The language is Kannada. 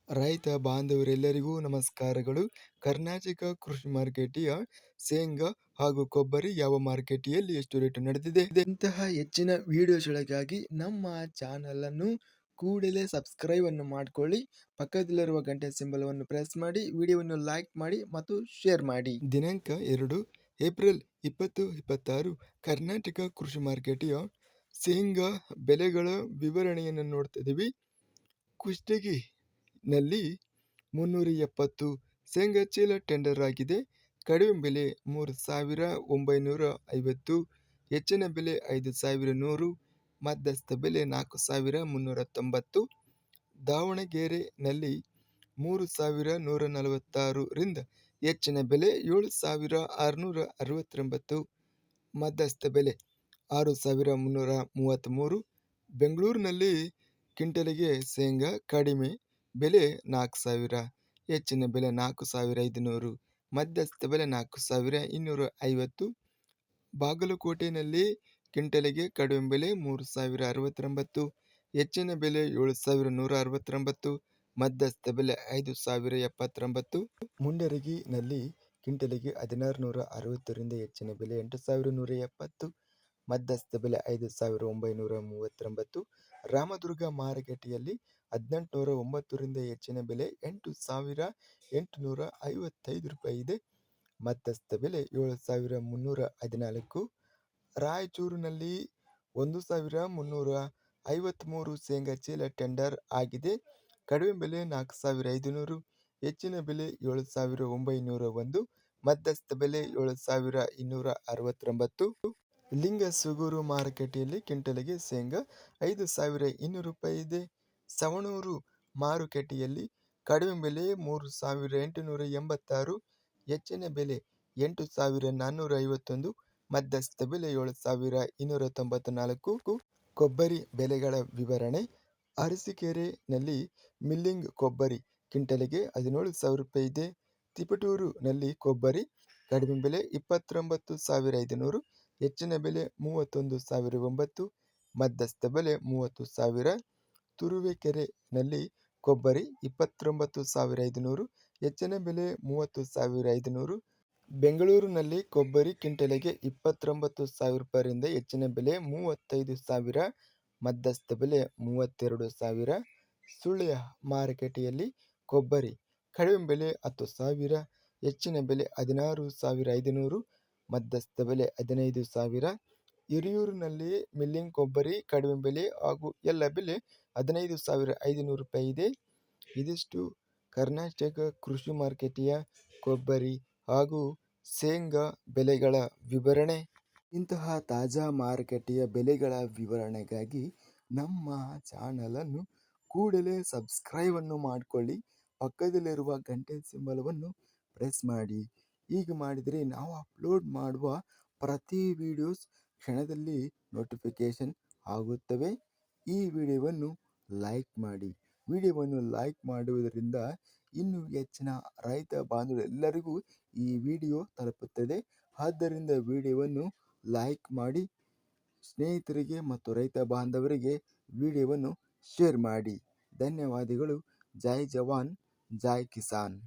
ರೈತ ಬಾಂಧವರೆಲ್ಲರಿಗೂ ನಮಸ್ಕಾರಗಳು. ಕರ್ನಾಟಕ ಕೃಷಿ ಮಾರುಕಟ್ಟೆಯ ಶೇಂಗಾ ಹಾಗೂ ಕೊಬ್ಬರಿ ಯಾವ ಮಾರುಕಟ್ಟೆಯಲ್ಲಿ ಎಷ್ಟು ರೇಟು ನಡೆದಿದೆ, ಇಂತಹ ಹೆಚ್ಚಿನ ವಿಡಿಯೋಸ್ಗಳಿಗಾಗಿ ನಮ್ಮ ಚಾನಲ್ ಅನ್ನು ಕೂಡಲೇ ಸಬ್ಸ್ಕ್ರೈಬ್ ಅನ್ನು ಮಾಡಿಕೊಳ್ಳಿ. ಪಕ್ಕದಲ್ಲಿರುವ ಗಂಟೆ ಸಿಂಬಲ್ ಅನ್ನು ಪ್ರೆಸ್ ಮಾಡಿ, ವಿಡಿಯೋವನ್ನು ಲೈಕ್ ಮಾಡಿ ಮತ್ತು ಶೇರ್ ಮಾಡಿ. ದಿನಾಂಕ 2 ಏಪ್ರಿಲ್ 2026 ಕರ್ನಾಟಕ ಕೃಷಿ ಮಾರುಕಟ್ಟೆಯ ಶೇಂಗಾ ಬೆಲೆಗಳ ವಿವರಣೆಯನ್ನು ನೋಡ್ತಾ ಇದೀವಿ. ಕುಷ್ಟಗಿ ನಲ್ಲಿ 370 ಶೇಂಗಾ ಚೀಲ ಟೆಂಡರ್ ಆಗಿದೆ. ಕಡಿಮೆ ಬೆಲೆ 3,950, ಹೆಚ್ಚಿನ ಬೆಲೆ 5,100, ಮಧ್ಯಸ್ಥ ಬೆಲೆ 4,390. ದಾವಣಗೆರೆನಲ್ಲಿ 3,146 ರಿಂದ ಹೆಚ್ಚಿನ ಬೆಲೆ 7,669, ಮಧ್ಯಸ್ಥ ಬೆಲೆ 6,333. ಬೆಂಗಳೂರಿನಲ್ಲಿ ಕ್ವಿಂಟಲಿಗೆ ಶೇಂಗಾ ಕಡಿಮೆ ಬೆಲೆ 4,000, ಹೆಚ್ಚಿನ ಬೆಲೆ 4,500, ಮಧ್ಯಸ್ಥ ಬೆಲೆ 4,250. ಬಾಗಲಕೋಟೆಯಲ್ಲಿ ಕ್ವಿಂಟಲಿಗೆ ಕಡಿಮೆ ಬೆಲೆ 3,069, ಹೆಚ್ಚಿನ ಬೆಲೆ 7,169, ಮಧ್ಯಸ್ಥ ಬೆಲೆ 5,079. ಮುಂಡರಗಿನಲ್ಲಿ ಕ್ವಿಂಟಲಿಗೆ 1,660 ರಿಂದ ಹೆಚ್ಚಿನ ಬೆಲೆ 8,170, ಮಧ್ಯಸ್ಥ ಬೆಲೆ 5,939. ರಾಮದುರ್ಗ ಮಾರುಕಟ್ಟೆಯಲ್ಲಿ 1,809 ರಿಂದ ಹೆಚ್ಚಿನ ಬೆಲೆ 8,855 ರೂಪಾಯಿ ಇದೆ. ಮಧ್ಯಸ್ಥ ಬೆಲೆ 7,314. ರಾಯಚೂರಿನಲ್ಲಿ 1,353 ಶೇಂಗಾ ಚೀಲ ಟೆಂಡರ್ ಆಗಿದೆ. ಕಡಿಮೆ ಬೆಲೆ 4,500, ಹೆಚ್ಚಿನ ಬೆಲೆ 7,901, ಮಧ್ಯಸ್ಥ ಬೆಲೆ 7,269. ಲಿಂಗಸೂಗೂರು ಮಾರುಕಟ್ಟೆಯಲ್ಲಿ ಕ್ವಿಂಟಲಿಗೆ ಶೇಂಗಾ 5,200 ರೂಪಾಯಿ ಇದೆ. ಸವಣೂರು ಮಾರುಕಟ್ಟೆಯಲ್ಲಿ ಕಡಿಮೆ ಬೆಲೆ 3,886, ಹೆಚ್ಚಿನ ಬೆಲೆ 8,451, ಮಧ್ಯಸ್ಥ ಬೆಲೆ 7,294. ಕೊಬ್ಬರಿ ಬೆಲೆಗಳ ವಿವರಣೆ. ಅರಸೀಕೆರೆನಲ್ಲಿ ಮಿಲ್ಲಿಂಗ್ ಕೊಬ್ಬರಿ ಕ್ವಿಂಟಲಿಗೆ 17,000 ರೂಪಾಯಿ ಇದೆ. ತಿಪಟೂರಿನಲ್ಲಿ ಕೊಬ್ಬರಿ ಕಡಿಮೆ ಬೆಲೆ 29,500, ಹೆಚ್ಚಿನ ಬೆಲೆ 31,009, ಮಧ್ಯಸ್ಥ ಬೆಲೆ 30,000. ತುರುವೇಕೆರೆನಲ್ಲಿ ಕೊಬ್ಬರಿ 29,500, ಹೆಚ್ಚಿನ ಬೆಲೆ 30,500. ಬೆಂಗಳೂರಿನಲ್ಲಿ ಕೊಬ್ಬರಿ ಕ್ವಿಂಟಲಿಗೆ 29,000 ರೂಪಾಯಿಯಿಂದ ಹೆಚ್ಚಿನ ಬೆಲೆ 35,000, ಮಧ್ಯಸ್ಥ ಬೆಲೆ 32,000. ಸುಳ್ಯ ಮಾರುಕಟ್ಟೆಯಲ್ಲಿ ಕೊಬ್ಬರಿ ಕಡಿಮೆ ಬೆಲೆ 10,000, ಹೆಚ್ಚಿನ ಬೆಲೆ 16,500, ಮಧ್ಯಸ್ಥ ಬೆಲೆ 15,000. ಹಿರಿಯೂರಿನಲ್ಲಿ ಮಿಲ್ಲಿಂಗ್ ಕೊಬ್ಬರಿ ಕಡಿಮೆ ಬೆಲೆ ಹಾಗೂ ಎಲ್ಲ ಬೆಲೆ 15,500 ರೂಪಾಯಿ ಇದೆ. ಇದಿಷ್ಟು ಕರ್ನಾಟಕ ಕೃಷಿ ಮಾರುಕಟ್ಟೆಯ ಕೊಬ್ಬರಿ ಹಾಗೂ ಶೇಂಗಾ ಬೆಲೆಗಳ ವಿವರಣೆ. ಇಂತಹ ತಾಜಾ ಮಾರುಕಟ್ಟೆಯ ಬೆಲೆಗಳ ವಿವರಣೆಗಾಗಿ ನಮ್ಮ ಚಾನಲ್ ಅನ್ನು ಕೂಡಲೇ ಸಬ್ಸ್ಕ್ರೈಬ್ ಅನ್ನು ಮಾಡಿಕೊಳ್ಳಿ. ಪಕ್ಕದಲ್ಲಿರುವ ಗಂಟೆ ಸಿಂಬಲವನ್ನು ಪ್ರೆಸ್ ಮಾಡಿ. ಹೀಗೆ ಮಾಡಿದರೆ ನಾವು ಅಪ್ಲೋಡ್ ಮಾಡುವ ಪ್ರತಿ ವಿಡಿಯೋಸ್ ಕ್ಷಣದಲ್ಲಿ ನೋಟಿಫಿಕೇಶನ್ ಆಗುತ್ತವೆ. ಈ ವಿಡಿಯೋವನ್ನು ಲೈಕ್ ಮಾಡಿ. ವಿಡಿಯೋವನ್ನು ಲೈಕ್ ಮಾಡುವುದರಿಂದ ಇನ್ನೂ ಹೆಚ್ಚಿನ ರೈತ ಬಾಂಧವರೆಲ್ಲರಿಗೂ ಈ ವಿಡಿಯೋ ತಲುಪುತ್ತದೆ. ಆದ್ದರಿಂದ ವಿಡಿಯೋವನ್ನು ಲೈಕ್ ಮಾಡಿ, ಸ್ನೇಹಿತರಿಗೆ ಮತ್ತು ರೈತ ಬಾಂಧವರಿಗೆ ವಿಡಿಯೋವನ್ನು ಶೇರ್ ಮಾಡಿ. ಧನ್ಯವಾದಗಳು. ಜೈ ಜವಾನ್, ಜೈ ಕಿಸಾನ್.